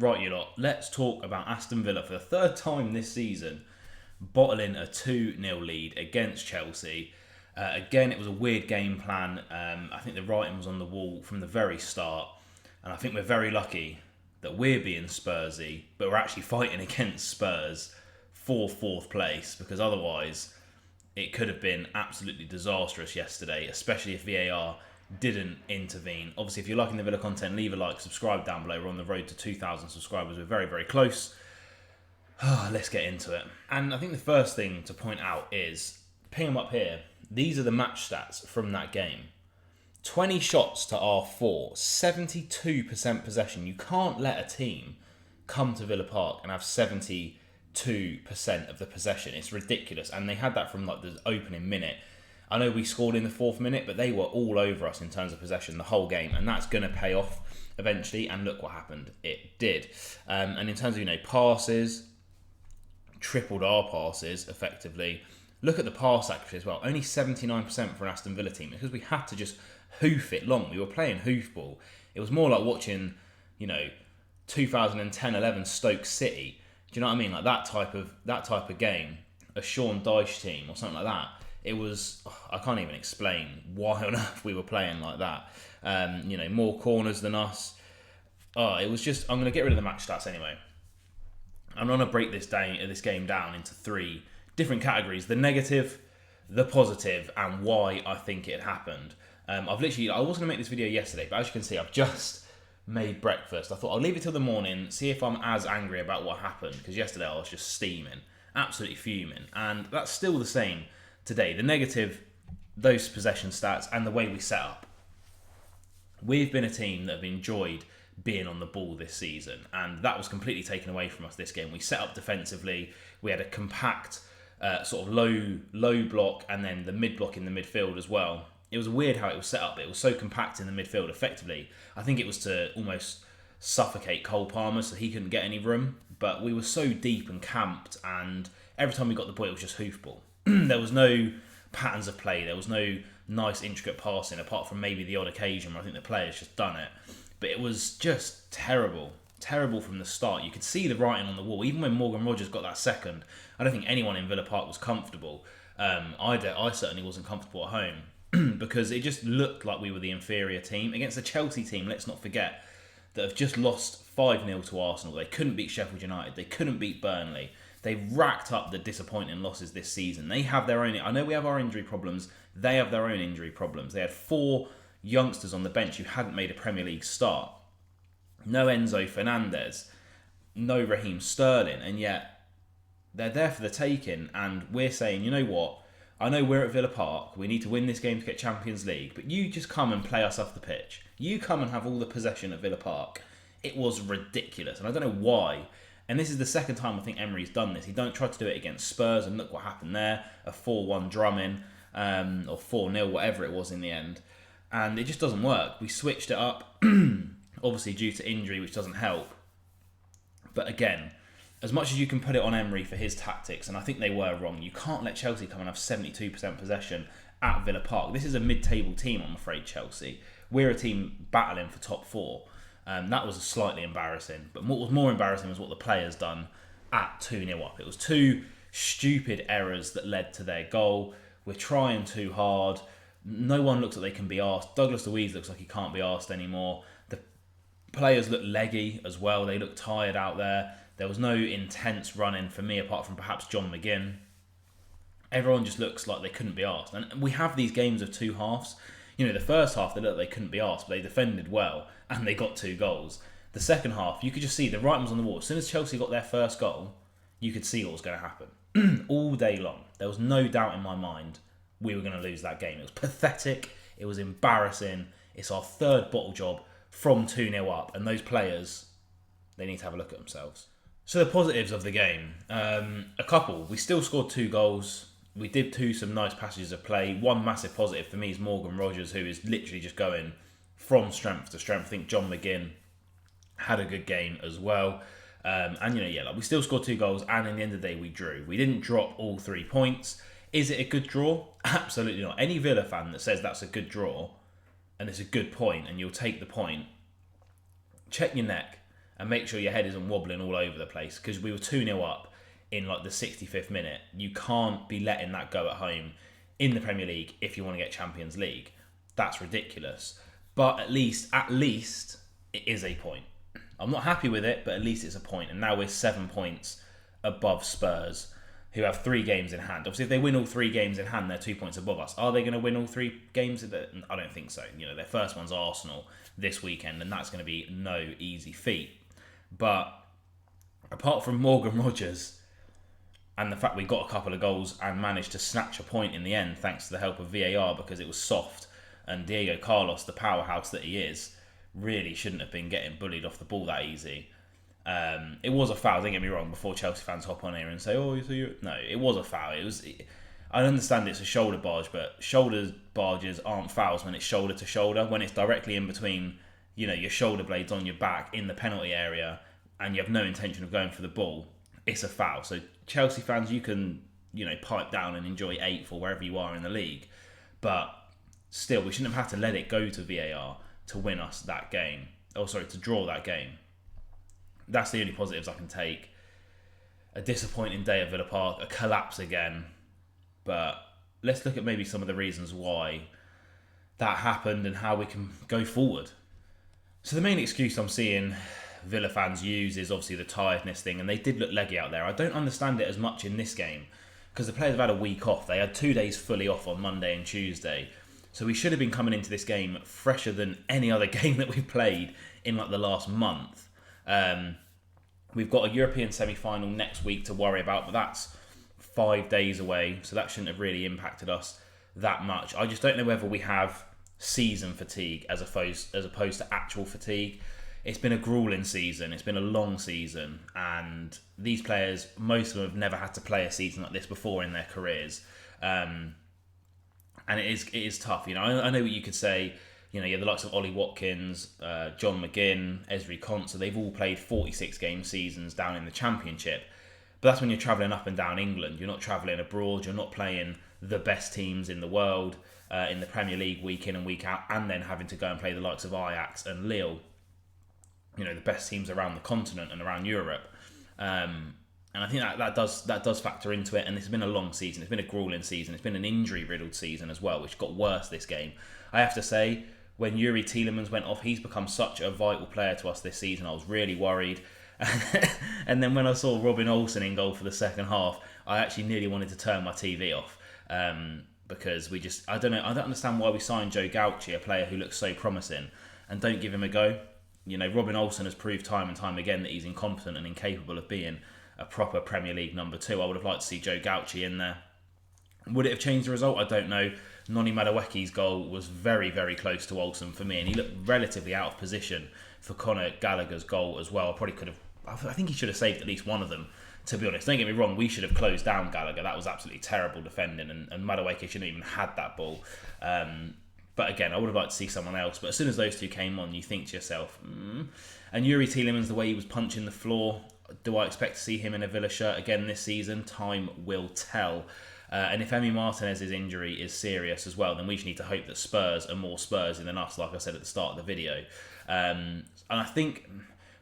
Right, you lot, let's talk about Aston Villa for the third time this season, bottling a 2-0 lead against Chelsea. Again, it was a weird game plan. I think the writing was on the wall from the very start. And I think we're very lucky that we're being Spursy, but we're actually fighting against Spurs for fourth place, because otherwise it could have been absolutely disastrous yesterday, especially if VAR didn't intervene. Obviously, if you're liking the Villa content, leave a like, subscribe down below. We're on the road to 2,000 subscribers. We're very, very close. Let's get into it. And I think the first thing to point out is, ping them up here, these are the match stats from that game. 20 shots to R4, 72% possession. You can't let a team come to Villa Park and have 72% of the possession. It's ridiculous. And they had that from like the opening minute. I know we scored in the 4th minute, but they were all over us in terms of possession the whole game, and that's going to pay off eventually. And look what happened. It did. And in terms of, passes, tripled our passes effectively. Look at the pass accuracy as well. Only 79% for an Aston Villa team, because we had to just hoof it long. We were playing hoofball. It was more like watching, 2010-11 Stoke City. Do you know what I mean? Like that type of game, a Sean Dyche team or something like that. It was, I can't even explain why on earth we were playing like that. More corners than us. It was just, I'm going to get rid of the match stats anyway. I'm going to break this game down into 3 different categories: the negative, the positive, and why I think it happened. I was going to make this video yesterday, but as you can see, I've just made breakfast. I thought I'll leave it till the morning, see if I'm as angry about what happened, because yesterday I was just steaming, absolutely fuming, and that's still the same today. The negative, those possession stats and the way we set up. We've been a team that have enjoyed being on the ball this season, and that was completely taken away from us this game. We set up defensively. We had a compact sort of low block, and then the mid block in the midfield as well. It was weird how it was set up. It was so compact in the midfield effectively. I think it was to almost suffocate Cole Palmer so he couldn't get any room, but we were so deep and camped, and every time we got the ball it was just hoofball. There was no patterns of play. There was no nice intricate passing, apart from maybe the odd occasion where I think the players just done it. But it was just terrible from the start. You could see the writing on the wall. Even when Morgan Rogers got that second, I don't think anyone in Villa Park was comfortable. I certainly wasn't comfortable at home because it just looked like we were the inferior team against the Chelsea team, let's not forget, that have just lost 5-0 to Arsenal. They couldn't beat Sheffield United. They couldn't beat Burnley. They've racked up the disappointing losses this season. They have their own... I know we have our injury problems. They have their own injury problems. They had 4 youngsters on the bench who hadn't made a Premier League start. No Enzo Fernandez. No Raheem Sterling. And yet, they're there for the taking. And we're saying, you know what? I know we're at Villa Park. We need to win this game to get Champions League. But you just come and play us off the pitch. You come and have all the possession at Villa Park. It was ridiculous. And I don't know why. And this is the second time I think Emery's done this. He tried to do it against Spurs, and look what happened there. A 4-1 drumming, or 4-0, whatever it was in the end. And it just doesn't work. We switched it up, obviously due to injury, which doesn't help. But again, as much as you can put it on Emery for his tactics, and I think they were wrong, you can't let Chelsea come and have 72% possession at Villa Park. This is a mid-table team, I'm afraid, Chelsea. We're a team battling for top 4. That was slightly embarrassing. But what was more embarrassing was what the players done at 2-0 up. It was 2 stupid errors that led to their goal. We're trying too hard. No one looks like they can be asked. Douglas Luiz looks like he can't be asked anymore. The players look leggy as well. They look tired out there. There was no intense running for me, apart from perhaps John McGinn. Everyone just looks like they couldn't be asked. And we have these games of 2 halves. The first half, they looked like they couldn't be asked, but they defended well, and they got 2 goals. The second half, you could just see the writing was on the wall. As soon as Chelsea got their first goal, you could see what was going to happen. All day long. There was no doubt in my mind we were going to lose that game. It was pathetic. It was embarrassing. It's our 3rd bottle job from 2-0 up, and those players, they need to have a look at themselves. So the positives of the game. A couple. We still scored 2 goals. We did some nice passages of play. One massive positive for me is Morgan Rogers, who is literally just going from strength to strength. I think John McGinn had a good game as well. We still scored 2 goals, and in the end of the day, we drew. We didn't drop all 3 points. Is it a good draw? Absolutely not. Any Villa fan that says that's a good draw, and it's a good point, and you'll take the point, check your neck. and make sure your head isn't wobbling all over the place, because we were 2-0 up in like the 65th minute. You can't be letting that go at home in the Premier League if you want to get Champions League. That's ridiculous. But at least it is a point. I'm not happy with it, but at least it's a point. And now we're 7 points above Spurs, who have 3 games in hand. Obviously, if they win all 3 games in hand, they're 2 points above us. Are they going to win all 3 games? I don't think so. You know, their first one's Arsenal this weekend, and that's going to be no easy feat. But apart from Morgan Rogers and the fact we got a couple of goals and managed to snatch a point in the end, thanks to the help of VAR, because it was soft, and Diego Carlos, the powerhouse that he is, really shouldn't have been getting bullied off the ball that easy. It was a foul, don't get me wrong, before Chelsea fans hop on here and say, no, it was a foul. I understand it's a shoulder barge, but shoulder barges aren't fouls when it's shoulder to shoulder. When it's directly in between, you know, your shoulder blades on your back in the penalty area and you have no intention of going for the ball, it's a foul. So Chelsea fans, you can, you know, pipe down and enjoy 8th or wherever you are in the league. But still, we shouldn't have had to let it go to VAR to win us that game. To draw that game. That's the only positives I can take. A disappointing day at Villa Park, a collapse again. But let's look at maybe some of the reasons why that happened and how we can go forward. So the main excuse I'm seeing Villa fans use is obviously the tiredness thing, and they did look leggy out there. I don't understand it as much in this game because the players have had a week off. They had 2 days fully off on Monday and Tuesday. So we should have been coming into this game fresher than any other game that we've played in like the last month. We've got a European semi-final next week to worry about, but that's 5 days away, so that shouldn't have really impacted us that much. I just don't know whether we have season fatigue as opposed to actual fatigue. It's been a grueling season, it's been a long season, and these players, most of them have never had to play a season like this before in their careers. And it is tough. You know, I know what you could say. You know, you have the likes of Ollie Watkins, John McGinn, Esri Konsa. They've all played 46-game seasons down in the Championship. But that's when you're travelling up and down England. You're not travelling abroad. You're not playing the best teams in the world in the Premier League week in and week out, and then having to go and play the likes of Ajax and Lille. You know, the best teams around the continent and around Europe. And I think that does factor into it. And it's been a long season. It's been a grueling season. It's been an injury-riddled season as well, which got worse this game. I have to say, when Yuri Tielemans went off, he's become such a vital player to us this season. I was really worried. And then when I saw Robin Olsen in goal for the second half, I actually nearly wanted to turn my TV off. Because I don't understand why we signed Joe Gauci, a player who looks so promising, and don't give him a go. You know, Robin Olsen has proved time and time again that he's incompetent and incapable of being a proper Premier League number 2. I would have liked to see Joe Gauci in there. Would it have changed the result? I don't know. Noni Madueke's goal was very, very close to Olsen for me, and he looked relatively out of position for Conor Gallagher's goal as well. I think he should have saved at least one of them, to be honest. Don't get me wrong, we should have closed down Gallagher. That was absolutely terrible defending, and Madueke shouldn't have even had that ball. But again, I would have liked to see someone else. But as soon as those two came on, you think to yourself, And Yuri Tielemans, the way he was punching the floor, do I expect to see him in a Villa shirt again this season? Time will tell. And if Emi Martinez's injury is serious as well, then we just need to hope that Spurs are more Spursy than us, like I said at the start of the video. And I think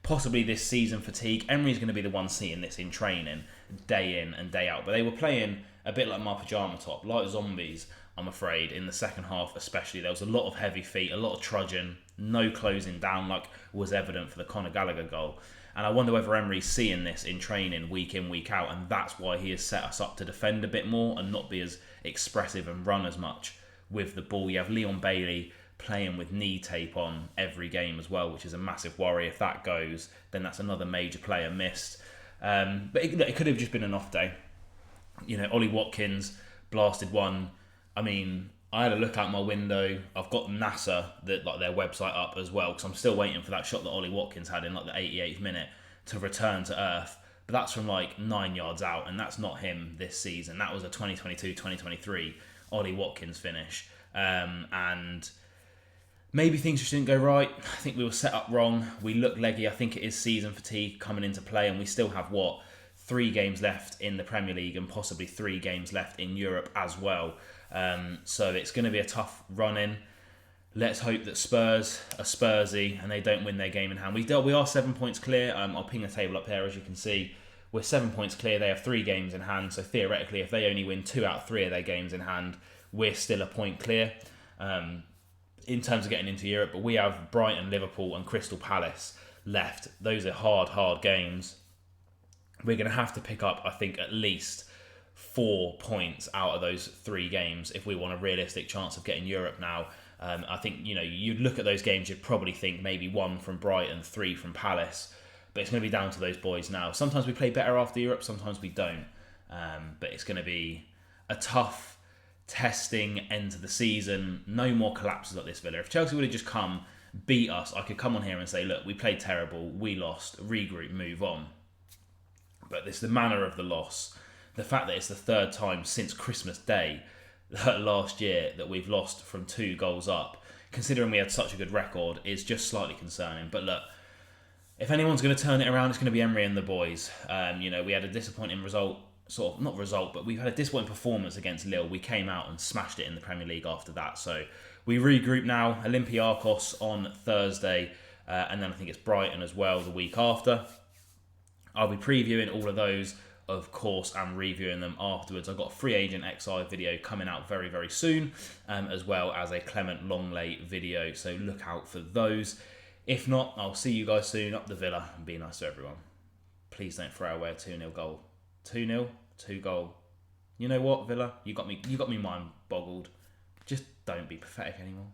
possibly this season fatigue, Emery's going to be the one seeing this in training, day in and day out. But they were playing a bit like my pyjama top, like zombies, I'm afraid, in the second half especially. There was a lot of heavy feet, a lot of trudging, no closing down like was evident for the Conor Gallagher goal. And I wonder whether Emery's seeing this in training week in, week out, and that's why he has set us up to defend a bit more and not be as expressive and run as much with the ball. You have Leon Bailey playing with knee tape on every game as well, which is a massive worry. If that goes, then that's another major player missed. But it could have just been an off day. You know, Ollie Watkins blasted one. I mean, I had a look out my window. I've got NASA, their website up as well, because I'm still waiting for that shot that Ollie Watkins had in like the 88th minute to return to earth. But that's from like 9 yards out, and that's not him this season. That was a 2022-2023 Ollie Watkins finish. And maybe things just didn't go right. I think we were set up wrong. We look leggy. I think it is season fatigue coming into play, and we still have 3 games left in the Premier League and possibly 3 games left in Europe as well. So it's going to be a tough run in. let's hope that Spurs are Spursy and they don't win their game in hand. We are 7 points clear. I'll ping the table up there, as you can see. We're 7 points clear. They have 3 games in hand. So theoretically, if they only win 2 out of 3 of their games in hand, we're still a point clear in terms of getting into Europe. But we have Brighton, Liverpool and Crystal Palace left. Those are hard games. We're going to have to pick up, I think, at least 4 points out of those 3 games if we want a realistic chance of getting Europe now. I think, you'd look at those games, you'd probably think maybe 1 from Brighton, 3 from Palace. But it's going to be down to those boys now. Sometimes we play better after Europe, sometimes we don't. But it's going to be a tough, testing end to the season. No more collapses at this Villa. If Chelsea would have just come, beat us, I could come on here and say, look, we played terrible, we lost, regroup, move on. But it's the manner of the loss. The fact that it's the 3rd time since Christmas Day last year that we've lost from 2 goals up, considering we had such a good record, is just slightly concerning. But look, if anyone's going to turn it around, it's going to be Emery and the boys. We had a disappointing result, but we've had a disappointing performance against Lille. We came out and smashed it in the Premier League after that. So we regroup now. Olympiacos on Thursday, and then I think it's Brighton as well the week after. I'll be previewing all of those, of course, and reviewing them afterwards. I've got a free agent XI video coming out very, very soon, as well as a Clement Longley video, so look out for those. If not, I'll see you guys soon up the Villa, and be nice to everyone. Please don't throw away a 2-0 goal. 2-0, 2 goal. You know what, Villa? You got me mind boggled. Just don't be pathetic anymore.